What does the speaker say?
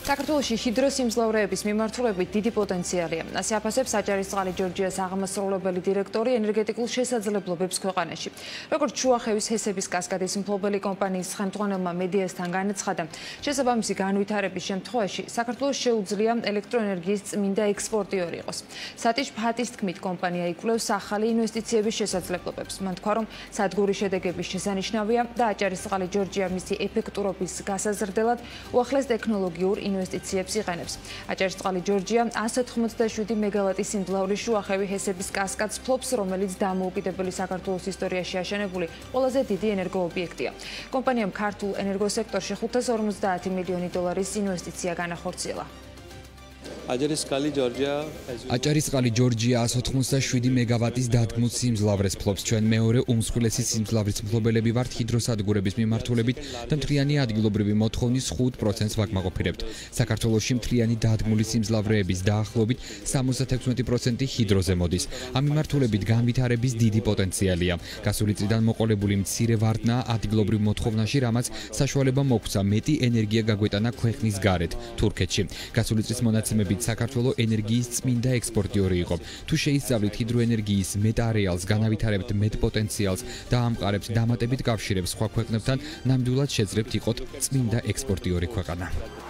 საქართველოში ჰიდროსიმძლავრეების მიმართულებით დიდი პოტენციალია. ასე აფასებს აჭარისწყალი ჯორჯიას აღმასრულებელი დირექტორი ენერგეტიკულ შესაძლებლობებს ქვეყანაში. როგორც შუახევის ჰესების კასკადის მფლობელი კომპანიის ხელმძღვანელმა მედიასთან განაცხადა, შესაბამისი განვითარების შემთხვევაში საქართველოს შეუძლია ელექტროენერგიის წმინდა ექსპორტიორი იყოს. სატიჩ ფატის თქმით, კომპანია იკვლევს ახალი ინვესტიციების შესაძლებლობებს. მან თქვა, რომ სადგური შედეგების შესანიშნავია და აჭარისწყალი ჯორჯია მისი ეფექტურობის გასაზრდელად უახლეს ტექნოლოგიურ ინვესტიციებს იყენებს. აჭარისწყალი ჯორჯია 187 მეგავატის სიმძლავრის შუახევი ჰესების კასკადს ფლობს, რომელიც დამოუკიდებელი საქართველოს ისტორიაში აშენებული ყველაზე დიდი ენერგოობიექტია. კომპანიამ ქართულ ენერგოსექტორში 550 მილიონი დოლარის ინვესტიცია განახორციელა. აჭარისწყალი ჯორჯია 187 მეგავატის დადგმულ სიმძლავრეს ფლობს. ჩვენ მეორე უმსხვილესი სიმძლავრის მფლობელები ვართ ჰიდროსადგურების მიმართულებით და მთლიანი ადგილობრივი მოთხოვნის 5%-ს ვაკმაყოფილებთ. საქართველოში მთლიანი დადგმული სიმძლავრეების დაახლოებით 76% ჰიდროზე მოდის. ამ მიმართულებით განვითარების დიდი პოტენციალია. გასული წლიდან მოყოლებული მცირე ვარდნა ადგილობრივ მოთხოვნაში, რამაც საშუალება მოგვცა მეტი ენერგია გაგვეტანა ქვეყნის გარეთ, თურქეთში. გასული წლის მონაცემები საქართველოს ენერგიის წმინდა ექსპორტიორი იყო. თუ შეისწავლით ჰიდროენერგიის მეტ არეალს, განავითარებთ მეტ პოტენციალს და ამყარებთ დამატებით კავშირებს სხვა ქვეყნებთან, ნამდვილად შეძლებთ იყოთ წმინდა ექსპორტიორი ქვეყანა.